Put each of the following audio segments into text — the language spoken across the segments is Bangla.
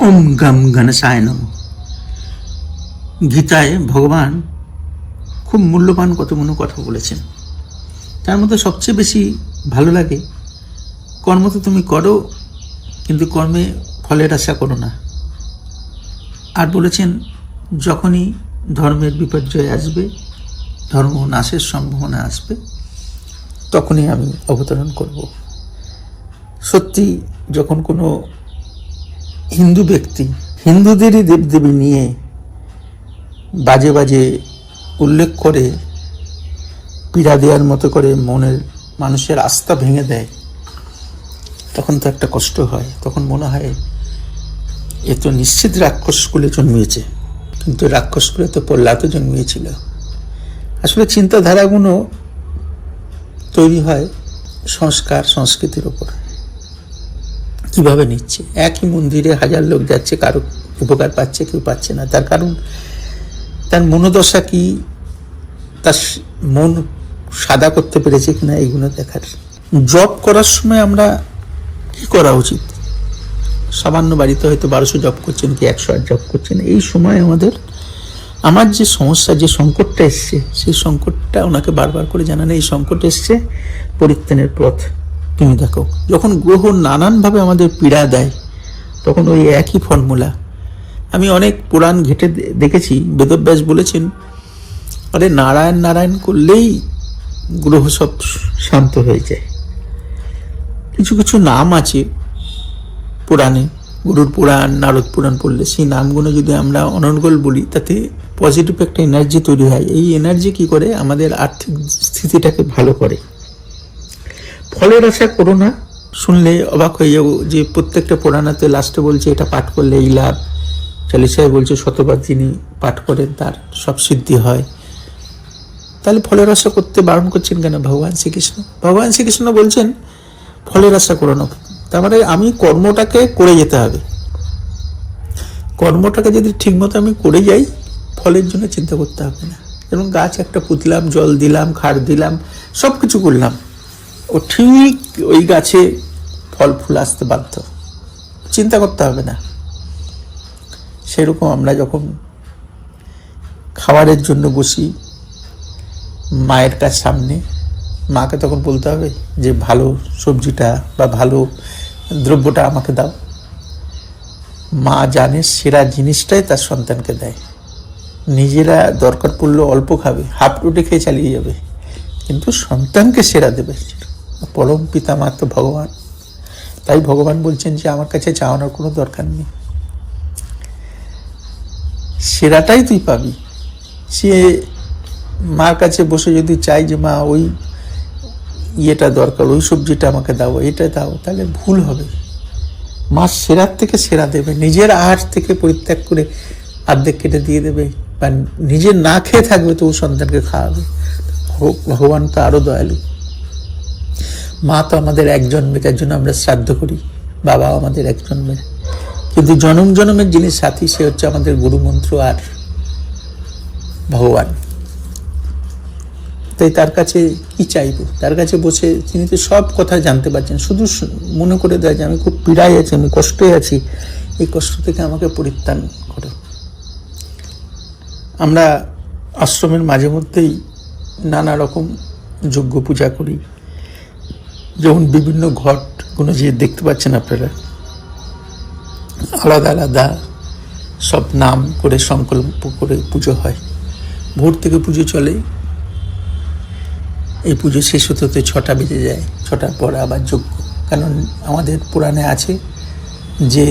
ওম গম গণেশায় নমঃ। গীতায় ভগবান খুব মূল্যবান কতগুলো কথা বলেছেন। তার মধ্যে সবচেয়ে বেশি ভালো লাগে, কর্ম তো তুমি করো, কিন্তু কর্মে ফলের আশা করো না। আর বলেছেন, যখনই ধর্মের বিপর্যয় আসবে, ধর্ম নাশের সম্ভাবনা আসবে, তখনই আমি অবতরণ করব। সত্যি, যখন কোনো হিন্দু ব্যক্তি হিন্দুদেরই দেবদেবী নিয়ে বাজে বাজে উল্লেখ করে, পীড়া দেওয়ার মতো করে মনের মানুষের আস্থা ভেঙে দেয়, তখন তো একটা কষ্ট হয়। তখন মনে হয় এ তো নিশ্চিত রাক্ষস কুলে জন্মিয়েছে, কিন্তু রাক্ষস কুলে তো প্রহ্লাদও জন্মিয়েছিল। আসলে চিন্তাধারাগুলো তৈরি হয় সংস্কার সংস্কৃতির ওপর। কিভাবে নিচ্ছে, একই মন্দিরে হাজার লোক যাচ্ছে, কারো উপকার পাচ্ছে, কেউ পাচ্ছে না। তার কারণ তার মনোদশা কি, তার মন সাদা করতে পেরেছে কিনা, এইগুলো দেখার। জব করার সময় আমরা কি করা উচিত? সামান্য বাড়িতে হয়তো 1200 জব করছেন, কি 108 জব করছেন। এই সময় আমার যে সমস্যা, যে সংকটটা এসছে, সেই সংকটটা ওনাকে বারবার করে জানানো, এই সংকট এসছে, পরিত্রাণের পথ তুমি দেখো। যখন গ্রহ নানানভাবে আমাদের পীড়া দেয়, তখন ওই একই ফর্মুলা। আমি অনেক পুরাণ ঘেটে দেখেছি, বেদব্যাস বলেছেন, আরে নারায়ণ নারায়ণ করলেই গ্রহ সব শান্ত হয়ে যায়। কিছু কিছু নাম আছে পুরাণে, গরুর পুরাণ, নারদ পুরাণ পড়লে সেই নামগুলো যদি আমরা অনর্গল বলি, তাতে পজিটিভ একটা এনার্জি তৈরি হয়। এই এনার্জি কি করে? আমাদের আর্থিক স্থিতিটাকে ভালো করে। ফলের আশা করো না। শুনলে অবাক হয়ে যাবো যে প্রত্যেকটা পুরাণাতে লাস্টে বলছে এটা পাঠ করলে এই লাভ। চালিশায় বলছে শতবার যিনি পাঠ করেন তার সব সিদ্ধি হয়। তাহলে ফলের আশা করতে বারণ করছেন কেন ভগবান শ্রীকৃষ্ণ? ভগবান শ্রীকৃষ্ণ বলছেন ফলের আশা করো না। তার মানে আমি কর্মটাকে করে যেতে হবে। কর্মটাকে যদি ঠিকমতো আমি করে যাই, ফলের জন্য চিন্তা করতে হবে না। যেমন গাছ একটা পুঁতলাম, জল দিলাম, খার দিলাম, সব কিছু করলাম, ও ঠিক ওই গাছে ফল ফুল আসতে বাধ্য, চিন্তা করতে হবে না। সেরকম আমরা যখন খাবারের জন্য বসি মায়ের কাছ সামনে, মাকে তখন বলতে হবে যে ভালো সবজিটা বা ভালো দ্রব্যটা আমাকে দাও। মা জানে সেরা জিনিসটাই তার সন্তানকে দেয়। নিজেরা দরকার পড়লে অল্প খাবে, হাফ রুটি খেয়ে চালিয়ে যাবে, কিন্তু সন্তানকে সেরা দেবে। পরম পিতা মা তো ভগবান। তাই ভগবান বলছেন যে আমার কাছে চাওয়ানোর কোনো দরকার নেই, সেরাটাই তুই পাবি। সে মার কাছে বসে যদি চাই যে মা ওই ইয়েটা দরকার, ওই সবজিটা আমাকে দাও, এটা দাও, তাহলে ভুল হবে। মা সেরার থেকে সেরা দেবে। নিজের আহার থেকে পরিত্যাগ করে অর্ধেক কেটে দিয়ে দেবে, বা নিজে না খেয়ে থাকবে তো সন্তানকে খাওয়াবে। ভগবান তো আরো দয়ালু। মা তো আমাদের এক জন্মে, তার জন্য আমরা শ্রাদ্ধ করি। বাবা আমাদের এক জন্মের, কিন্তু জনম জনমের যিনি সাথী, সে হচ্ছে আমাদের গুরুমন্ত্র আর ভগবান। তাই তার কাছে কি চাইব? তার কাছে বসে তিনি তো সব কথা জানতে পারছেন। শুধু মনে করে দেয় যে আমি খুব পীড়ায় আছি, আমি কষ্টে আছি, এই কষ্ট থেকে আমাকে পরিত্রাণ করো। আমরা আশ্রমের মাঝে মধ্যেই নানা রকম যজ্ঞ পূজা করি। যেমন বিভিন্ন ঘটগুলো যে দেখতে পাচ্ছেন আপনারা, আলাদা আলাদা সব নাম করে সংকল্প করে পুজো হয়। ভোর থেকে পুজো চলে, এই পুজো শেষ হতে হতে 6টা বেজে যায়। 6টার পর আবার যজ্ঞ। কারণ আমাদের পুরাণে আছে যে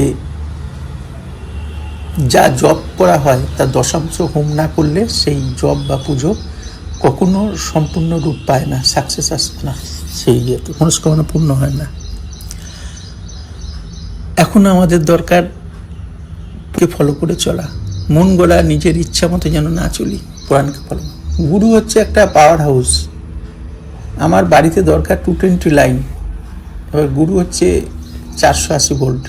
যা জপ করা হয় তার দশাংশ হোম না করলে সেই জপ বা পুজো কখনো সম্পূর্ণ রূপ পায় না, সাকসেস আসে না, সেই ইয়েতে মনস্কামনা পূর্ণ হয় না। এখন আমাদের দরকার ফলো করে চলা, মন গড়া, নিজের ইচ্ছা মতো যেন না চলি, পুরাণকে ফলো। গুরু হচ্ছে একটা পাওয়ার হাউস। আমার বাড়িতে দরকার 220 লাইন, এবার গুরু হচ্ছে 480 ভোল্ট।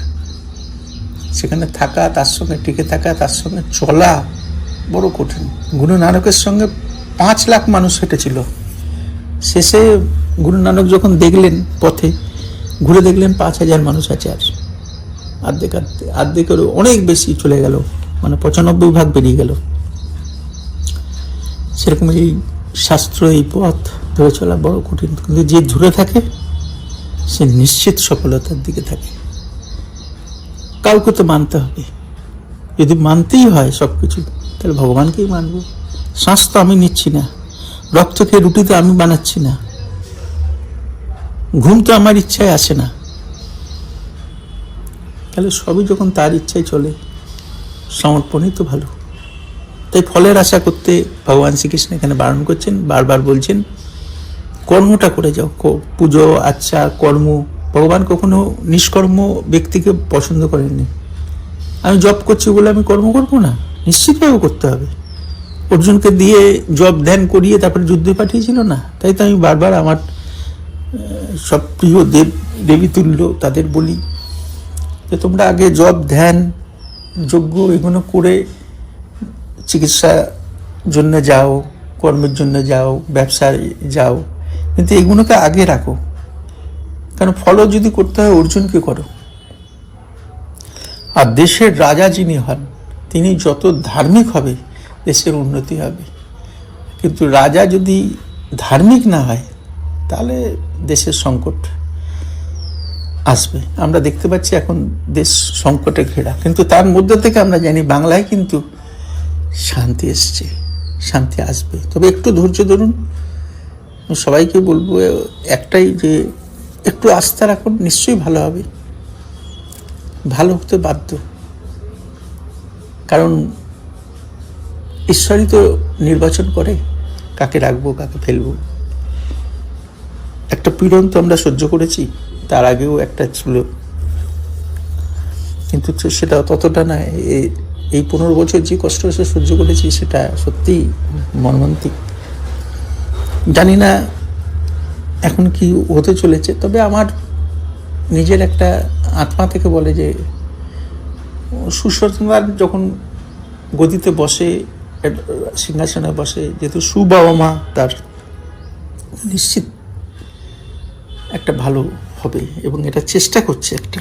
সেখানে থাকা, তার সঙ্গে টিকে থাকা, তার সঙ্গে চলা বড় কঠিন। গুরু নানকের সঙ্গে 5 লাখ মানুষ হেঁটেছিল। শেষে গুরু নানক যখন দেখলেন পথে ঘুরে, দেখলেন 5000 মানুষ আছে। আর অর্ধেকেরও অনেক বেশি চলে গেল, মানে 95% বেরিয়ে গেল। সেরকম এই শাস্ত্র, এই পথ ধরে চলা বড় কঠিন, কিন্তু যে ধরে থাকে সে নিশ্চিত সফলতার দিকে থাকে। কাউকে তো মানতে হবে, যদি মানতেই হয় সব কিছু, তাহলে ভগবানকেই মানবো। শ্বাস তো আমি নিচ্ছি না, রক্ত খেয়ে রুটি তো আমি বানাচ্ছি না, ঘুম তো আমার ইচ্ছায় আসে না, তাহলে সবই যখন তার ইচ্ছায় চলে, সমর্পণই তো ভালো। তাই ফলের আশা করতে ভগবান শ্রীকৃষ্ণ এখানে বারণ করছেন, বারবার বলছেন কর্মটা করে যাও। পুজো, আচ্ছা, কর্ম। ভগবান কখনো নিষ্কর্ম ব্যক্তিকে পছন্দ করেননি। আমি জব করছি বলে আমি কর্ম করবো না, নিশ্চিতভাবে করতে হবে। অর্জুনকে দিয়ে জব ধ্যান করিয়ে তারপরে যুদ্ধে পাঠিয়েছিল না? তাই তো আমি বারবার আমার সব প্রিয় দেবী তুল্য তাদের বলি যে তোমরা আগে জব, ধ্যান, যজ্ঞ এগুলো করে চিকিৎসার জন্য যাও, কর্মের জন্য যাও, ব্যবসায় যাও, কিন্তু এগুলোকে আগে রাখো। কারণ ফলও যদি করতে হয় অর্জুনকে করো। আর দেশের রাজা যিনি হন তিনি যত ধার্মিক হবে দেশের উন্নতি হবে। কিন্তু রাজা যদি ধার্মিক না হয় তাহলে দেশের সংকট আসবে। আমরা দেখতে পাচ্ছি এখন দেশ সংকটে ঘেরা, কিন্তু তার মধ্যে থেকে আমরা জানি বাংলায় কিন্তু শান্তি এসছে, শান্তি আসবে। তবে একটু ধৈর্য ধরুন। সবাইকে বলবো একটাই, যে একটু আস্থা রাখুন, নিশ্চয়ই ভালো হবে। ভালো হতে বাধ্য, কারণ ঈশ্বরই তো নির্বাচন করে কাকে রাখবো কাকে ফেলবো। একটা পীড়ন তো আমরা সহ্য করেছি, তার আগেও একটা ছিল, কিন্তু সেটা ততটা না। এই 15 বছর যে কষ্ট সহ্য করেছি সেটা সত্যিই মর্মান্তিক। জানি না এখন কি হতে চলেছে, তবে আমার নিজের একটা আত্মা থেকে বলে যে সুশাসনদার যখন গদিতে বসে, সিংহাসনে বসে, যেহেতু বাবা মা, তার নিশ্চিত একটা ভালো হবে এবং এটা চেষ্টা করছে একটা